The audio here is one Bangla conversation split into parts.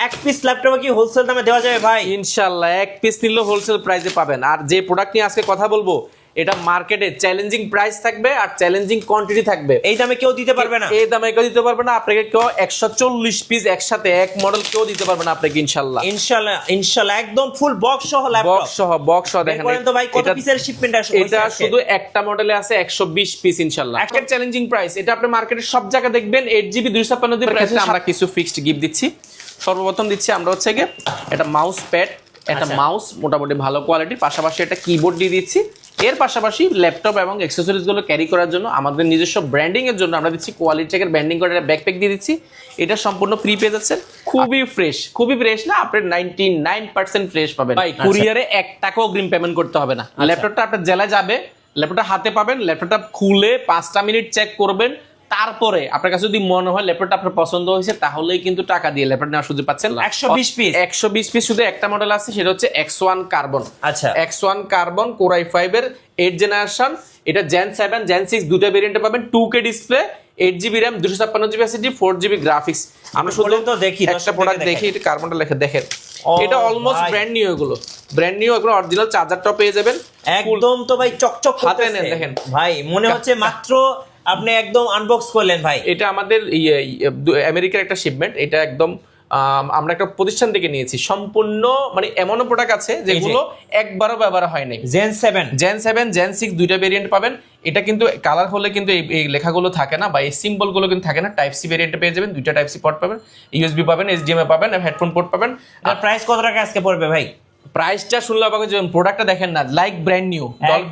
এক পিস ল্যাপটপে কি হোলসেল দামে দেওয়া যাবে ভাই? ইনশাআল্লাহ এক পিস নিলে হোলসেল প্রাইসে পাবেন। আর যে প্রোডাক্ট নিয়ে আজকে কথা বলবো এটা মার্কেটে চ্যালেঞ্জিং প্রাইস থাকবে আর চ্যালেঞ্জিং কোয়ান্টিটি থাকবে। এই দামে কেউ দিতে পারবে না, এই দামে কেউ দিতে পারবে না আপনাকে। কেউ 140 পিস একসাথে এক মডেল কেউ দিতে পারবে না আপনাকে ইনশাআল্লাহ। ইনশাআল্লাহ ইনশাআল্লাহ একদম ফুল বক্স সহ ল্যাপটপ, বক্স সহ দেখেন। বলেন তো ভাই কত পিসের শিপমেন্ট আসবে? এটা শুধু একটা মডেলে আছে 120 পিস ইনশাআল্লাহ। একটা চ্যালেঞ্জিং প্রাইস, এটা আপনি মার্কেটে সব জায়গায় দেখবেন 8GB 256GB প্রাইসে আমরা কিছু ফিক্সড গিফট দিচ্ছি। সর্বপ্রথম দিচ্ছি আমরা হচ্ছে গিয়ে একটা মাউস প্যাড, একটা মাউস মোটামুটি ভালো কোয়ালিটির, পাশাপাশি একটা কিবোর্ড দিয়ে দিচ্ছি। এর পাশাপাশি ল্যাপটপ এবং অ্যাক্সেসরিজ গুলো ক্যারি করার জন্য আমাদের নিজস্ব ব্র্যান্ডিং এর জন্য আমরা দিচ্ছি কোয়ালিটি চেকের ব্র্যান্ডিং করে একটা ব্যাকপ্যাক দিয়ে দিচ্ছি। এটা সম্পূর্ণ ফ্রি পেয়ে যাচ্ছেন। খুবই ফ্রেশ না, আপনি 99% ফ্রেশ পাবেন ভাই। কুরিয়ারে 1 টাকাও অগ্রিম পেমেন্ট করতে হবে না। ল্যাপটপটা আপনার জেলায় যাবে, ল্যাপটপটা হাতে পাবেন, ল্যাপটপটা খুলে 5টা মিনিট চেক করবেন, তারপরে আপনার কাছে যদি মনে হয় ল্যাপটপটা আপনার পছন্দ হয়েছে তাহলেই কিন্তু টাকা দিয়ে ল্যাপটপ নেওয়ার সুযোগ পাচ্ছেন। 120 পিস শুধু একটা মডেল আছে, সেটা হচ্ছে X1 কার্বন। আচ্ছা, X1 কার্বন Core i5 এর 8 জেনারেশন। এটা Gen 7 Gen 6 দুটো ভেরিয়েন্টে পাবেন। 2K display, 8GB RAM, 256GB SSD, 4GB graphics. আমরা শুধু তো দেখি একটা প্রোডাক্ট দেখি, এটা কার্বনটা লেখা দেখেন। এটা অলমোস্ট ব্র্যান্ড নিউ, এগুলো ব্র্যান্ড নিউ, এগুলো অরিজিনাল চার্জারটা পেয়ে যাবেন একদম। তো ভাই চকচক হাতে নেন দেখেন ভাই, মনে হচ্ছে মাত্র আপনি একদম আনবক্স করলেন ভাই। এটা আমাদের আমেরিকার একটা শিপমেন্ট। এটা একদম আমরা একটা প্রতিষ্ঠান থেকে নিয়েছি সম্পূর্ণ, মানে এমনও প্রোডাক্ট আছে যেগুলো একবারও ব্যবহার হয় নাই। Gen 7 Gen 6 দুইটা ভেরিয়েন্ট পাবেন। এটা কিন্তু কালার হলে কিন্তু এই লেখাগুলো থাকে না বা এই সিম্বলগুলো কিন্তু থাকে না। টাইপ সি ভেরিয়েন্টে পেয়ে যাবেন, দুইটা টাইপ সি পোর্ট পাবেন, ইউএসবি পাবেন, HDMI পাবেন, হেডফোন পোর্ট পাবেন। আর প্রাইস কত টাকা আজকে পড়বে ভাই? প্রাইসটা শুনলে অবাক হয়ে যাবেন, প্রোডাক্টটা দেখেন না, like brand new.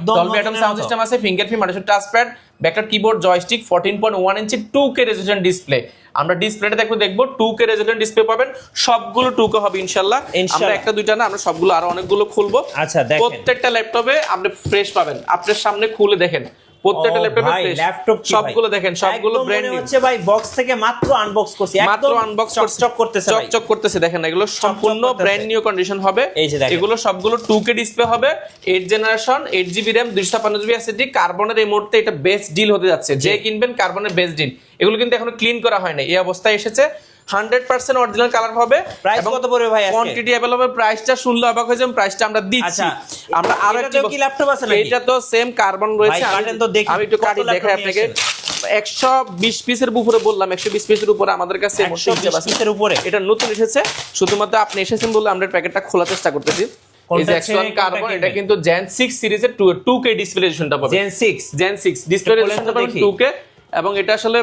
Dolby atmos sound system আছে, fingerprint multi touchpad, backlight keyboard, joystick, 14.1 inch 2K resolution display. আমরা ডিসপ্লেটা দেখবো 2K রেজোলিউশন ডিসপ্লে পাবেন। সবগুলো 2K হবে ইনশাআল্লাহ। আমরা একটা দুইটা না, আমরা সবগুলো আরো অনেকগুলো খুলবো। আচ্ছা দেখেন, প্রত্যেকটা ল্যাপটপে আপনি ফ্রেশ পাবেন। আপনার সামনে খুলে দেখেন প্রত্যেকটা ল্যাপটপে ফ্রেশ, সবগুলো দেখেন, সবগুলো ব্র্যান্ড নিউ। হচ্ছে ভাই বক্স থেকে মাত্র আনবক্স করছি, মাত্র আনবক্স চকচক করতেছে দেখেন। এগুলো সম্পূর্ণ ব্র্যান্ড নিউ কন্ডিশন হবে। এগুলো সবগুলো 2K ডিসপ্লে হবে, 8 generation, 8GB RAM, 256GB SSD। কার্বনের এই মুহূর্তে এটা বেস্ট ডিল হতে যাচ্ছে। যে কিনবেন কার্বনের বেস্ট ডিল। এগুলো কিন্তু এখনো ক্লিন করা হয় না, এই অবস্থায় এসেছে। 100% অরিজিনাল কালার হবে। প্রাইস কত পড়বে ভাই আজকে? Quantity available. প্রাইসটা শুনলে অবাক হয়ে যাবেন, প্রাইসটা আমরা দিচ্ছি। আমরা আরো একটা কি ল্যাপটপ আছে নাকি? এটা তো সেম কার্বন রয়েছে। আমি একটু কাটি দেখাই আপনাকে। 120 পিসের উপরে বললাম, 120 পিসের উপরে আমাদের কাছে 120 পিসের উপরে। এটা নতুন এসেছে, শুধুমাত্র আপনি এসেছেন বলে আমরা প্যাকেটটা খোলার চেষ্টা করতেছি। এই যে X1 কার্বন, এটা কিন্তু Gen 6 সিরিজের 2K ডিসপ্লে রেজোলিউশনটা পাবেন। Gen 6 ডিসপ্লে রেজোলিউশনটা পাবেন 2K। এবং এটা আসলে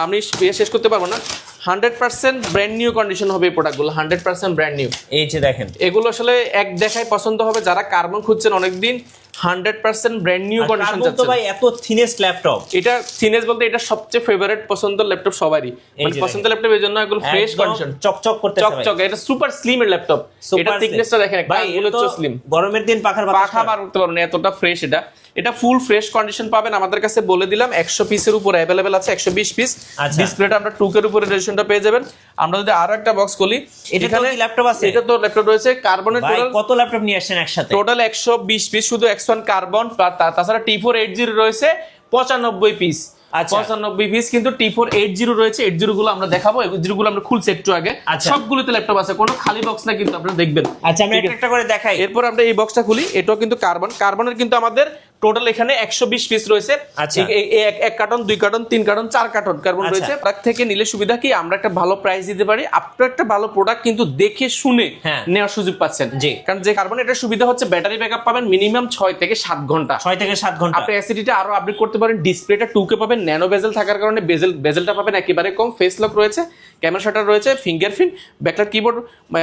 আমি শেষ করতে পারবো না। 100% ব্র্যান্ড নিউ কন্ডিশন হবে এই প্রোডাক্টগুলো, 100% ব্র্যান্ড নিউ। এই যে দেখেন, এগুলো আসলে এক দেখায় পছন্দ হবে। যারা কার্বন খুঁজছেন অনেকদিন, 100% ব্র্যান্ড নিউ কন্ডিশন যাচ্ছে। তো ভাই এত থিনেস্ট ল্যাপটপ, এটা থিনেস বলতে এটা সবচেয়ে ফেভারিট পছন্দের ল্যাপটপ সবারই, মানে পছন্দের ল্যাপটপ এর জন্য এগুলো ফ্রেশ কন্ডিশন, চকচক করতেছে ভাই। চকচক। এটা সুপার স্লিম এর ল্যাপটপ। এটা থিকনেসটা দেখেন, একটা আঙ্গুলের চেয়ে স্লিম। গরমের দিন পাখা বার করতে পারবেন, এতটা ফ্রেশ এটা। এটা ফুল ফ্রেশ কন্ডিশন পাবেন আমাদের কাছে। বলে দিলাম 100 পিসের উপরে अवेलेबल আছে, 120 পিস। ডিসপ্লেটা আমরা 2K এর উপরে রেজোলিউশনটা পেয়ে যাবেন। আমরা যদি আরো একটা বক্স খুলি, এখানে ল্যাপটপ আছে, এটা তো ল্যাপটপ রয়েছে কার্বনের। টোটাল কত ল্যাপটপ নিয়ে আসছেন একসাথে? টোটাল 120 পিস শুধু X1 কার্বন, তাছাড়া T480 রয়েছে 95 পিস। 95 পিস কিন্তু T480 রয়েছে। 80 গুলো আমরা দেখাবো, 80 গুলো আমরা খুলছি একটু আগে। সবগুলোতে ল্যাপটপ আছে, কোনো খালি বক্স না কিন্তু, আপনারা দেখবেন। আচ্ছা আমি একটা করে দেখাই। এরপর আমরা এই বক্সটা খুলি, এটাও কিন্তু কার্বনের কিন্তু আমাদের টোটাল এখানে 120 পিস রয়েছে। এক carton, 2 carton, 3 carton, 4 carton carbon রয়েছে। প্রোডাক্ট থেকে নিলে সুবিধা কি, আমরা একটা ভালো প্রাইস দিতে পারি। আপনার একটা ভালো প্রোডাক্ট কিন্তু দেখে শুনে নেওয়ার সুযোগ পাচ্ছেন। কারণ যে কার্বন, এটা সুবিধা হচ্ছে ব্যাটারি ব্যাকআপ পাবেন মিনিমাম 6 থেকে 7 ঘন্টা। 6 থেকে 7 ঘন্টা। আপনি অ্যাসিডিটি আরো আপডেট করতে পারেন। ডিসপ্লেটা 2K পাবেন, ন্যানো বেজেল থাকার কারণে বেজেলটা পাবেন একেবারে কম। ফেস লক রয়েছে, ক্যামেরা শাটার রয়েছে, fingerprint, backlight keyboard,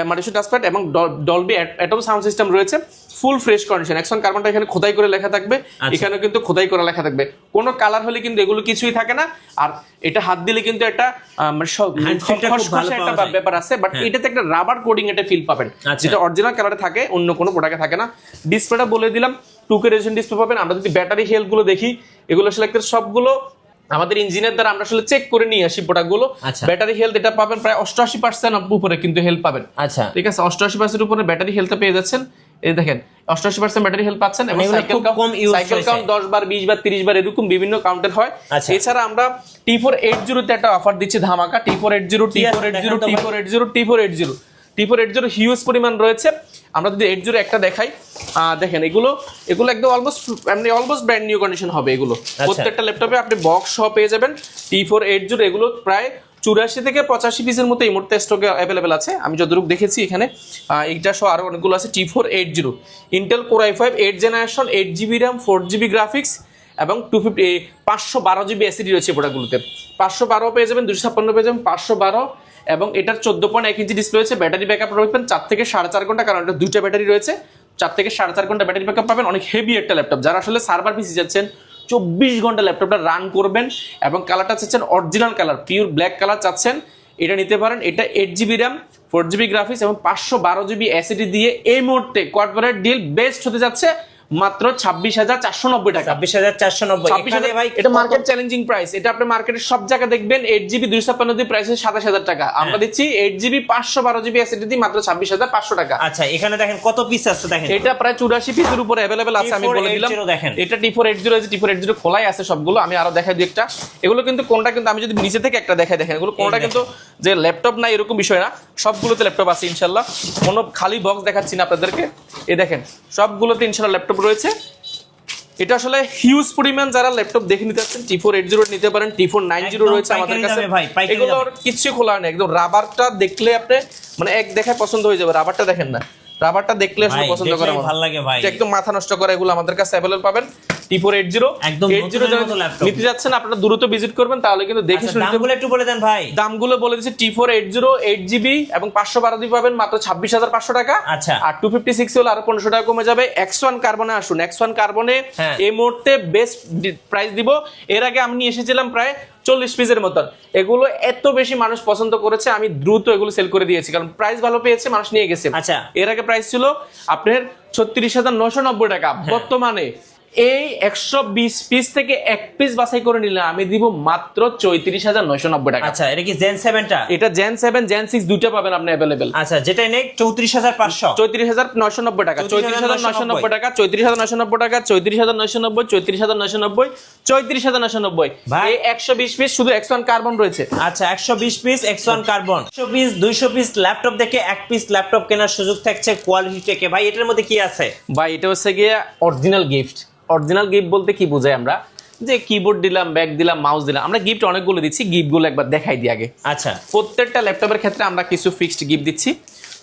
multi touchpad এবং ডলবি অ্যাটম সাউন্ড সিস্টেম রয়েছে। ফুল ফ্রেশ কন্ডিশন। X1 কার্বনটা এখানে খোদাই করে লেখা থাকবে, এখানেও কিন্তু খোদাই করা লেখা থাকবে। কোনো কালার হলে কিন্তু এগুলো কিছুই থাকে না। আর এটা হাত দিলে কিন্তু একটা একটা ব্যাপার আছে, বাট এটাতে একটা রাবার কোডিং এটা ফিল পাবেন, যেটা অরিজিনাল কালারে থাকে, অন্য কোনো প্রোডাক্টে থাকে না। ডিসপ্লেটা বলে দিলাম 2K রেজোলিউশন ডিসপ্লে পাবেন। আমরা যদি ব্যাটারি হেলথ গুলো দেখি, এগুলো আসলে সবগুলো আমাদের ইঞ্জিনিয়ার দ্বারা আমরা আসলে চেক করে নিয়ে আসি প্রোডাক্টগুলো। ব্যাটারি হেলথ এটা পাবেন প্রায় 88% উপরে কিন্তু হেলথ পাবেন। আচ্ছা ঠিক আছে, 88% উপরে ব্যাটারি হেলথ পেয়ে যাচ্ছেন। এই দেখেন 88% ব্যাটারি হেলথ পাচ্ছেন। এবং সাইকেল কাউন্ট 10 বার, 20 বার, 30 বার এরকম বিভিন্ন কাউন্টের হয়। এছাড়া আমরা T480 তে একটা অফার দিচ্ছি ধামাকা। T480 T480 T480 T480 T480 huge পরিমাণ রয়েছে। আমরা যদি 80 একটা দেখাই, দেখেন এগুলো একদম অলমোস্ট ব্র্যান্ড নিউ কন্ডিশন হবে এগুলো। প্রত্যেকটা ল্যাপটপে আপনি বক্স সহ পেয়ে যাবেন T480। এগুলো প্রায় 84 থেকে 85 পিসের মতো এই মুহূর্তে স্টকে অ্যাভেলেবেল আছে, আমি যতটুকু দেখেছি এখানে। এইটা সহ আরো অনেকগুলো আছে। T480 Intel core i5 8 generation, 8GB RAM, 4GB graphics এবং 512 জিবি এসএসডি রয়েছে প্রোডাক্টগুলোতে। 512 পেয়ে যাবেন, 256 পেয়ে যাবেন, 512 এবং এটার 14.1 ইঞ্চি ডিসপ্লে রয়েছে। ব্যাটারি ব্যাকআপ রাখবেন 4 থেকে 4.5 ঘন্টা, কারণ এটা দুইটা ব্যাটারি রয়েছে। 4 থেকে 4.5 ঘন্টা ব্যাটারি ব্যাকআপ পাবেন। অনেক হেভি একটা ল্যাপটপ, যারা আসলে সার্ভার পিসি যাচ্ছেন 24 ঘন্টা ল্যাপটপটা রান করবেন এবং কালারটা চাচ্ছেন original colour, pure black colour চাচ্ছেন, এটা নিতে পারেন। এটা 8GB র্যাম, 4GB গ্রাফিক্স এবং 512 জিবি এসএসডি দিয়ে এই মুহূর্তে কর্পোরেট ডিল বেস্ট হতে যাচ্ছে মাত্র 26,490 টাকা। 26,490 ভাই, এটা মার্কেট চ্যালেঞ্জিং প্রাইস। এটা আপনি মার্কেটের সব জায়গায় দেখবেন 8GB 256 দিয়ে প্রাইস 27,000 টাকা। আমরা দিচ্ছি 8GB 512 জিবি এসএসডি দিয়ে মাত্র 26,500 টাকা। আচ্ছা, এখানে দেখেন কত পিস আছে, দেখেন এটা প্রায় 84 পিসের উপরে अवेलेबल আছে, আমি বলে দিলাম। এটা T480 আছে, T480 খোলাই আছে সবগুলো। আমি আরো দেখাই দিই একটা। এগুলো কিন্তু কোনটা কিন্তু আমি যদি নিচে থেকে একটা দেখাই, দেখেন এগুলো কোনটা কিন্তু যে ল্যাপটপ না এরকম বিষয় না, সবগুলোতে ল্যাপটপ আছে ইনশাআল্লাহ। কোনো খালি বক্স দেখাচ্ছি না আপনাদেরকে। এই দেখেন সবগুলোতে ইনশাআল্লাহ ল্যাপটপ রয়েছে। এটা আসলে হিউজ পরিমাণ, যারা ল্যাপটপ দেখে নিতে চাচ্ছেন T480 নিতে পারেন। T490 রয়েছে আমাদের কাছে। এগুলোর কিছু খোলা নেই, একদম রাবারটা দেখলে আপনি মানে এক দেখায় পছন্দ হয়ে যাবে। রাবারটা দেখেন না, রাবারটা দেখলে আসলে পছন্দ করে, ভালো লাগে ভাই, একদম মাথা নষ্ট করে। এগুলো আমাদের কাছে अवेलेबल পাবেন। T480 একদম নতুন ল্যাপটপ নিতে যাচ্ছেন আপনারা দ্রুত ভিজিট করবেন, তাহলে কিন্তু দেখে শুনে। দামগুলো একটু বলে দেন ভাই। দামগুলো বলে দিচ্ছি, T480 8GB এবং 512 জিবি পাবেন মাত্র 26,500 টাকা। আচ্ছা, আর 256 হলে আরো 1500 টাকা কমে যাবে। X1 কার্বনে আসুন, X1 কার্বনে এই মুহূর্তে বেস্ট প্রাইস দিব। এর আগে আমি নিয়ে এসেছিলাম প্রায় 40 পিসের মতন। এগুলো এত বেশি মানুষ পছন্দ করেছে, আমি দ্রুত এগুলো সেল করে দিয়েছি, কারণ প্রাইস ভালো পেয়েছে, মানুষ নিয়ে গেছে। আচ্ছা, এর আগে প্রাইস ছিল আপনার 36,990 টাকা। বর্তমানে এই 120 পিস থেকে এক পিস বাছাই করে নিলে আমি দিব মাত্র 34,990 টাকা। আচ্ছা, এটা কি Gen 7 টা? এটা Gen 7 Gen 6 দুটো পাবেন আপনি अवेलेबल। আচ্ছা, যেটাই নেই 34,500, 34,990 টাকা, 34,990 টাকা, 34,990 টাকা, 34,990, 34,990, 34,990। এই 120 পিস শুধু X1 কার্বন রয়েছে। আচ্ছা, 120 piece X1 carbon, 100 piece 200 piece laptop দেখে এক পিস ল্যাপটপ কেনার সুযোগ থাকছে কোয়ালিটি টেকে। ভাই, এটার মধ্যে কি আছে? ভাই, এটা হচ্ছে গিয়ে অরিজিনাল গিফট। অরিজিনাল গিফট বলতে কি বোঝাই আমরা, যে কিবোর্ড দিলাম, ব্যাগ দিলাম, মাউস দিলাম। আমরা গিফট অনেকগুলো দিচ্ছি, গিফটগুলো একবার দেখাই দিই আগে। আচ্ছা, প্রত্যেকটা ল্যাপটপের ক্ষেত্রে আমরা কিছু ফিক্সড গিফট দিচ্ছি।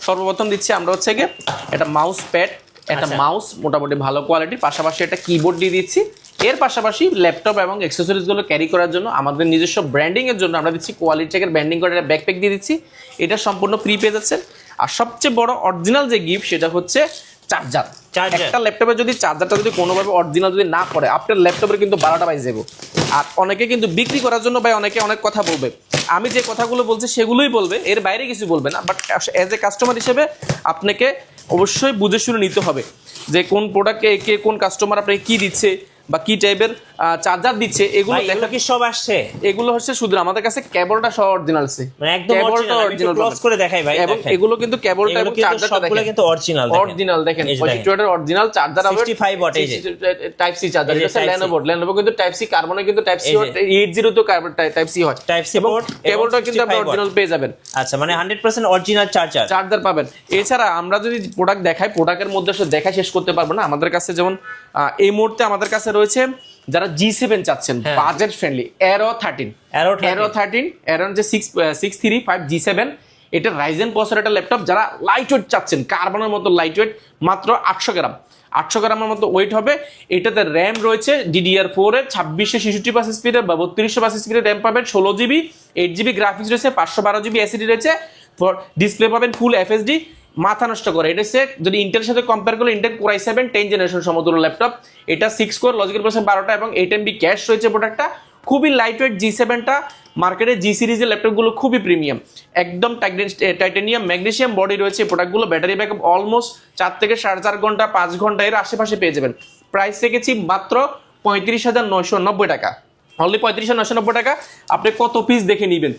সর্বপ্রথম দিচ্ছি আমরা হচ্ছে গিয়ে একটা মাউস প্যাড, একটা মাউস মোটামুটি ভালো কোয়ালিটির, পাশাপাশি একটা কিবোর্ড দিয়ে দিচ্ছি। এর পাশাপাশি ল্যাপটপ এবং অ্যাক্সেসরিজগুলো ক্যারি করার জন্য আমাদের নিজস্ব ব্র্যান্ডিং এর জন্য আমরা দিচ্ছি কোয়ালিটি চেকের ব্র্যান্ডিং করে একটা ব্যাকপ্যাক দিয়ে দিচ্ছি। এটা সম্পূর্ণ ফ্রি পেয়ে যাচ্ছেন। আর সবচেয়ে বড় অরিজিনাল যে গিফট, সেটা হচ্ছে চার্জার। একটা ল্যাপটপে যদি চার্জারটা যদি কোনোভাবে অরিজিনাল যদি না পড়ে, আপনার ল্যাপটপের কিন্তু 12টা বাজে যাবে। আর অনেকে কিন্তু বিক্রি করার জন্য ভাই অনেকে অনেক কথা বলবে, আমি যে কথাগুলো বলছি সেগুলোই বলবে, এর বাইরে কিছু বলবে না। বাট অ্যাজ এ কাস্টমার হিসেবে আপনাকে অবশ্যই বুঝে শুনে নিতে হবে যে কোন প্রোডাক্টে কে কোন কাস্টমার আপনাকে কি দিচ্ছে বা কি টাইপের চার্জার দিচ্ছে। এগুলো দেখো কি সব আসছে, এগুলো হচ্ছে শুধু আমাদের কাছে কেবলটা সহ অরিজিনাল আছে, মানে একদম অরিজিনাল ক্লোজ করে দেখাই ভাই। এবং এগুলো কিন্তু কেবলটা এবং চার্জারটা দেখেন কিন্তু অরিজিনাল দেখেন। 65 ওয়াটের অরিজিনাল চার্জার হবে, 65 ওয়াট। এই যে টাইপ সি চার্জার, এটা Lenovo কিন্তু টাইপ সি, কার্বনে কিন্তু টাইপ সি হয়, 80 তো টাইপ সি হয়, টাইপ সি পোর্ট, কেবলটা কিন্তু আপনি অরিজিনাল পেয়ে যাবেন। আচ্ছা, মানে 100% অরিজিনাল চার্জার পাবেন। এছাড়া আমরা যদি প্রোডাক্ট দেখাই, প্রোডাক্টের মধ্যে আসলে দেখা শেষ করতে পারবো না। আমাদের কাছে যেমন এই মুহূর্তে আমাদের কাছে রয়েছে যারা G7 চাচ্ছেন, বাজেট ফ্রেন্ডলি, Aero 13 যে 635 G7, এটা Ryzen প্রসেসর একটা ল্যাপটপ। যারা লাইট ওয়েট চাচ্ছেন, কার্বনের মতো লাইট ওয়েট, মাত্র 800 গ্রাম, 800 গ্রামের মতো ওয়েট হবে। এটাতে র্যাম রয়েছে DDR4 এর 2666 স্পিডের বা 3200 স্পিডের র্যাম পাবেন, 16GB 8GB গ্রাফিক্স রয়েছে, 512 জিবি এসএসডি রয়েছে, ডিসপ্লে পাবেন ফুল এফএসডি। মাথা নষ্ট করে এটা হচ্ছে, যদি ইন্টেলের সাথে কম্পেয়ার করলে ইন্টেল কোর i7 10 জেনারেশন সমতুল্য ল্যাপটপ। এটা 6 কোর লজিক্যাল প্রসেসর 12টা এবং 8 MB ক্যাশ রয়েছে প্রোডাক্টটা। খুবই লাইট ওয়েট G7টা, মার্কেটে জি সিরিজের ল্যাপটপগুলো খুবই প্রিমিয়াম, একদম টাইটানিয়াম ম্যাগনেসিয়াম বডি রয়েছে প্রোডাক্টগুলো। ব্যাটারি ব্যাকআপ অলমোস্ট 4 থেকে 4.5 ঘন্টা 5 ঘন্টা এর আশেপাশে পেয়ে যাবেন। প্রাইস রেখেছি মাত্র 35,990 টাকা, অনলি 35,990 টাকা। আপনি কত পিস দেখে নেবেন,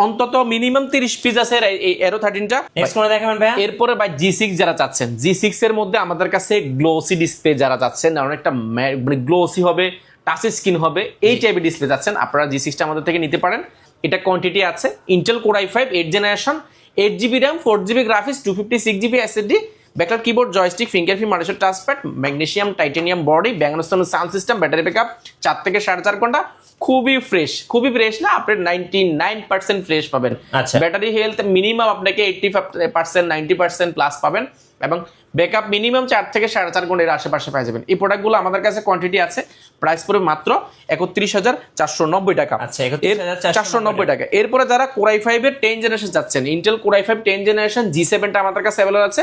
অন্তত মিনিমাম 30 পিস আছে এই Aero 13টা। নেক্সট কোন দেখাবেন ভাই? এরপরে ভাই G6 যারা চাচ্ছেন, G6 এর মধ্যে আমাদের কাছে গ্লোসি ডিসপ্লে যারা চাচ্ছেন, অনেকটা মানে গ্লোসি হবে, টাচ স্ক্রিন হবে, এই টাইপের ডিসপ্লে যাচ্ছেন, আপনারা G6টা আমাদের থেকে নিতে পারেন। এটা কোয়ান্টিটি আছে, Intel core i5 8 generation, 8GB RAM, 4GB graphics, 256GB SSD, backlight keyboard, joystick, fingerprint, multipad touchpad, magnesium titanium body, Bangalore sound system, battery backup 4 থেকে 4.5 ঘন্টা। খুবই ফ্রেশ না, আপনি 99% ফ্রেশ পাবেন। ব্যাটারি হেলথ মিনিমাম আপনাকে 80% 90% প্লাস পাবেন, এবং ব্যাকআপ মিনিমাম 4 থেকে 4.5 ঘন্টার আশেপাশে পেয়ে যাবেন। এই প্রোডাক্টগুলো আমাদের কাছে কোয়ান্টিটি আছে, প্রাইস পড়বে মাত্র 31,490 টাকা। আচ্ছা, 31,490 টাকা। এরপরে যারা কোর i5 এর 10 জেনারেশন যাচ্ছেন, Intel core i5 10 generation G7 টা আমাদের কাছে अवेलेबल আছে।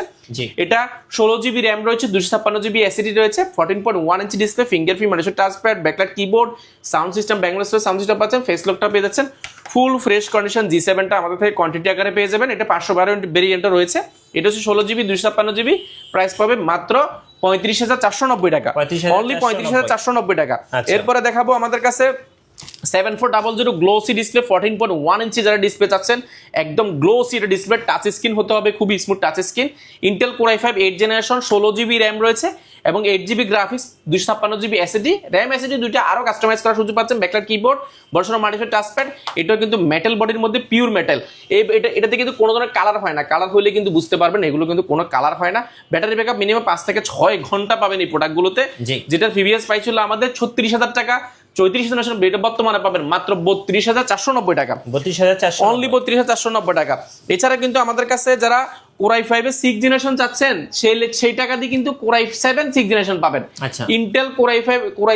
এটা 16GB RAM রয়েছে, 256GB SSD রয়েছে, 14.1 inch display, fingerprint, multipad touchpad, backlight keyboard, sound system, Bangalore sound system পাচ্ছেন, ফেস লকটা পেয়ে যাচ্ছেন। ফুল ফ্রেশ কন্ডিশন G7 টা আমাদের থেকে কোয়ান্টিটি আকারে পেয়ে যাবেন। এটা 512 ভেরিয়েন্টও রয়েছে। এটা হচ্ছে 16GB 256GB, প্রাইস পাবে মাত্র 35,490 টাকা, অনলি 35,490 টাকা। এরপরে দেখাবো আমাদের কাছে 7400 গ্লোসি ডিসপ্লে, 14.1 ইঞ্চি যারা ডিসপ্লে চাচ্ছেন, একদম গ্লোসি এটা ডিসপ্লে, টাচ স্ক্রিন হতে হবে, খুবই smooth touch screen. Intel core i5 8 generation, 16GB RAM রয়েছে এবং 8GB graphics, 256GB SSD, RAM SSD দুইটা আরো কাস্টমাইজ করার সুযোগ পাচ্ছেন। ব্যাকলাইট কিবোর্ড, বড়সড় মাল্টিপ্যাড টাচপ্যাড, এটাও কিন্তু মেটাল বডির মধ্যে, পিওর মেটাল। এটাতে কিন্তু কোনো ধরনের কালার হয় না, কালার হইলে কিন্তু বুঝতে পারবেন এগুলো কিন্তু কোনো কালার হয় না। ব্যাটারি ব্যাকআপ মিনিমাম 5 থেকে 6 ঘন্টা পাবেন এই প্রোডাক্টগুলোতে, যেটা প্রিভিয়াস প্রাইস ছিল আমাদের 36,000 টাকা। 34 জেনারেশন বেটা বর্তমানে পাবেন মাত্র 32,490 টাকা, 32,490, অনলি 32,490 টাকা। এছাড়া কিন্তু আমাদের কাছে যারা কোর i5 এর 6 জেনারেশন চাচ্ছেন, সেই টাকা দিয়ে কিন্তু কোর i7 6 জেনারেশন পাবেন। Intel core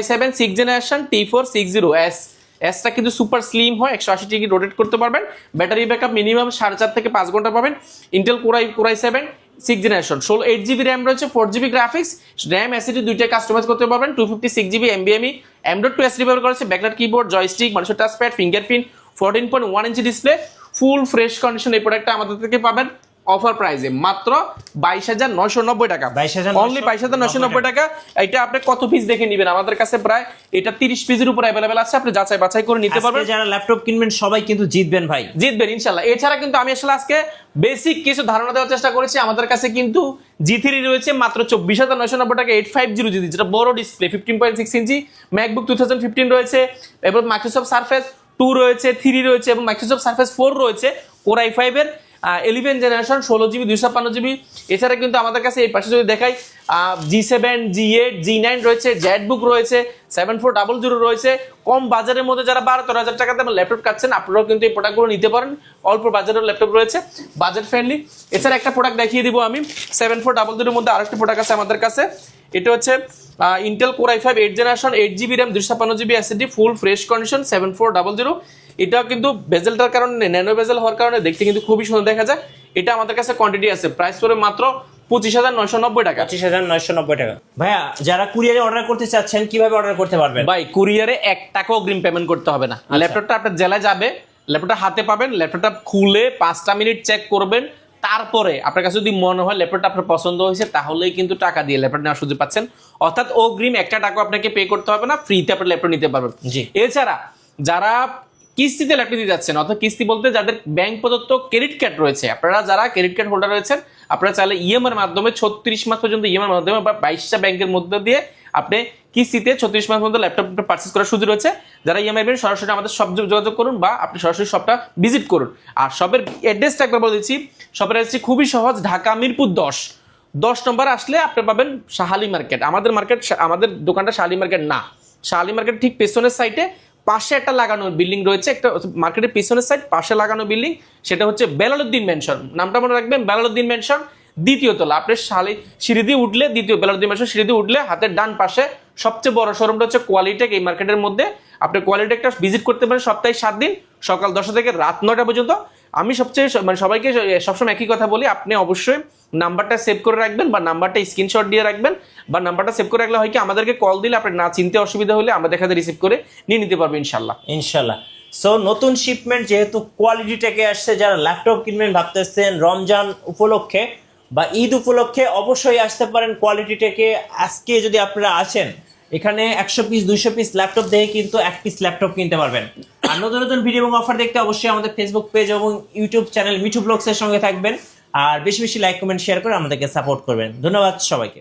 i7 6 generation T460S, এসটা কিন্তু সুপার স্লিম হয়, 180 ডিগ্রি রোটেট করতে পারবেন। ব্যাটারি ব্যাকআপ মিনিমাম 4.5 থেকে 5 ঘন্টা পাবেন। Intel core i7 6 generation, 8GB RAM রয়েছে, 4GB গ্রাফিক্স, RAM SSD দুইটাই কাস্টমাইজ করতে পারবেন, 256GB NVMe, M.2 SSD ব্যবহার করেছে, backlight keyboard, joystick, multipad touchpad, fingerprint, 14.1 inch display, full fresh condition. এই প্রোডাক্টটা আমাদের থেকে পাবেন অফার প্রাইসে মাত্র 22,990 টাকা, অনলি 22,990 টাকা। এটা আপনি কত পিস দেখে নেবেন, আমাদের কাছে প্রায় এটা 30 পিসের উপর अवेलेबल আছে, আপনি যাচাই বাছাই করে নিতে পারবেন। যারা ল্যাপটপ কিনবেন সবাই কিন্তু জিতবেন ভাই, জিতবেন ইনশাআল্লাহ। এছাড়া কিন্তু আমি আসলে আজকে বেসিক কিছু ধারণা দেওয়ার চেষ্টা করেছি। আমাদের কাছে কিন্তু G3 রয়েছে মাত্র 24,990 টাকা, 850 জিবি, যেটা বড় ডিসপ্লে, 15.6 ইঞ্চি। ম্যাকবুক 2015 রয়েছে, এবং মাইক্রোসফট সারফেস 2 রয়েছে, 3 রয়েছে, এবং মাইক্রোসফট সারফেস 4 রয়েছে। কোর i5 এর 11 জেনারেশন, 16GB 256GB। এছাড়া কিন্তু আমাদের কাছে এই পাশে যদি দেখাই G7, G8, G9 রয়েছে, জেটবুক রয়েছে, 7400 রয়েছে। কম বাজারের মধ্যে যারা 12-13 টাকা দামের ল্যাপটপ কাটছেন, আপনারাও কিন্তু এই প্রোডাক্টগুলো নিতে পারেন। অল্প বাজারের ল্যাপটপ রয়েছে, বাজেট ফ্রেন্ডলি। এছাড়া একটা প্রোডাক্ট দেখিয়ে দিব আমি, 7400 এর মধ্যে আরেকটা প্রোডাক্ট আছে আমাদের কাছে। এটা হচ্ছে Intel core i5 8 generation, 8GB RAM, 256GB SSD, ফুল ফ্রেশ কন্ডিশন, 7400। এটা কিন্তু বেজেলটার কারণে, ন্যানো বেজেল হওয়ার কারণে দেখতে কিন্তু খুবই সুন্দর দেখা যায়। এটা আমাদের কাছে কোয়ান্টিটি আছে, প্রাইস পড়বে মাত্র 25,990 টাকা, 25,990 টাকা। ভাইয়া যারা কুরিয়ারে অর্ডার করতে চাচ্ছেন কিভাবে অর্ডার করতে পারবেন? ভাই কুরিয়ারে 1 টাকাও অগ্রিম পেমেন্ট করতে হবে না। ল্যাপটপটা আপনার জেলায় যাবে, ল্যাপটপটা হাতে পাবেন, ল্যাপটপটা খুলে 5টা মিনিট চেক করবেন, তারপরে আপনার কাছে যদি মনে হয় ল্যাপটপটা আপনার পছন্দ হয়েছে, তাহলেই কিন্তু টাকা দিয়ে ল্যাপটপ নেওয়ার সুযোগ পাচ্ছেন। অর্থাৎ অগ্রিম 1 টাকা আপনাকে পে করতে হবে না, ফ্রিতে আপনি ল্যাপটপ নিতে পারবেন। এছাড়া যারা কিস্তিতে ল্যাপটপ নিতে যাচ্ছেন, অর্থাৎ কিস্তি বলতে যাদের ব্যাংক প্রদত্ত ক্রেডিট কার্ড রয়েছে, আপনারা যারা ক্রেডিট কার্ড হোল্ডার রয়েছেন, আপনারা চাইলে ইএমআই এর মাধ্যমে 36 মাস পর্যন্ত ইএমআই এর মাধ্যমে বা 22টা ব্যাংকের মধ্যে দিয়ে আপনি কিস্তিতে 36 মাস পর্যন্ত ল্যাপটপ পারচেজ করার সুযোগ রয়েছে। যারা ইএমআই বের সরাসরি আমাদের সব যোগাযোগ করুন, বা আপনি সরাসরি শপটা ভিজিট করুন। আর শপের অ্যাড্রেসটা একবার বলে দিচ্ছি, শপের অ্যাড্রেসটি খুবই সহজ, ঢাকা মিরপুর 10 নম্বর আসলে আপনি পাবেন শাহালি মার্কেট। আমাদের দোকানটা শাহালি মার্কেট না, শাহালি মার্কেট ঠিক পেছনের সাইডে পাশে একটা লাগানো বিল্ডিং রয়েছে, একটা মার্কেটের পিছনের সাইড পাশে লাগানো বিল্ডিং, সেটা হচ্ছে বেলালউদ্দিন ম্যানশন। নামটা মনে রাখবেন, বেলালউদ্দিন ম্যানশন, 2য় তলা। আপনি সিঁড়ি দিয়ে উঠলে, বেলালউদ্দিন ম্যানশন সিঁড়ি দিয়ে উঠলে হাতের ডান পাশে সবচেয়ে বড় শোরুমটা হচ্ছে কোয়ালিটেক। এই মার্কেটের মধ্যে আপনি কোয়ালিটেকটা ভিজিট করতে পারেন সপ্তাহে 7 দিন, সকাল 10টা থেকে রাত 9টা পর্যন্ত। আমি সবাইকে সবসময় একই কথা বলি, আপনি অবশ্যই নাম্বারটা সেভ করে রাখবেন, বা নাম্বারটা স্ক্রিনশট দিয়ে রাখবেন, বা নাম্বারটা সেভ করে রাখলে হয় কি, আমাদেরকে কল দিলে আপনি না চিনতে অসুবিধা হলে আমরা দেখাতে রিসিভ করে নিয়ে নিতে পারবো ইনশাল্লাহ। সো নতুন শিপমেন্ট যেহেতু কোয়ালিটি টেকে আসছে, যারা ল্যাপটপ কিনবেন ভাবতেছেন রমজান উপলক্ষে বা ঈদ উপলক্ষে, অবশ্যই আসতে পারেন কোয়ালিটি টেকে। আজকে যদি আপনারা আছেন, এখানে 100 পিস 200 পিস ল্যাপটপ দেখে কিন্তু 1 পিস ল্যাপটপ কিনতে পারবেন। আর নতুন ভিডিও এবং অফার দেখতে অবশ্যই আমাদের ফেসবুক পেজ এবং ইউটিউব চ্যানেল মিঠু ব্লগসের সঙ্গে থাকবেন। আর বেশি বেশি লাইক কমেন্ট শেয়ার করে আমাদেরকে সাপোর্ট করবেন। ধন্যবাদ সবাইকে।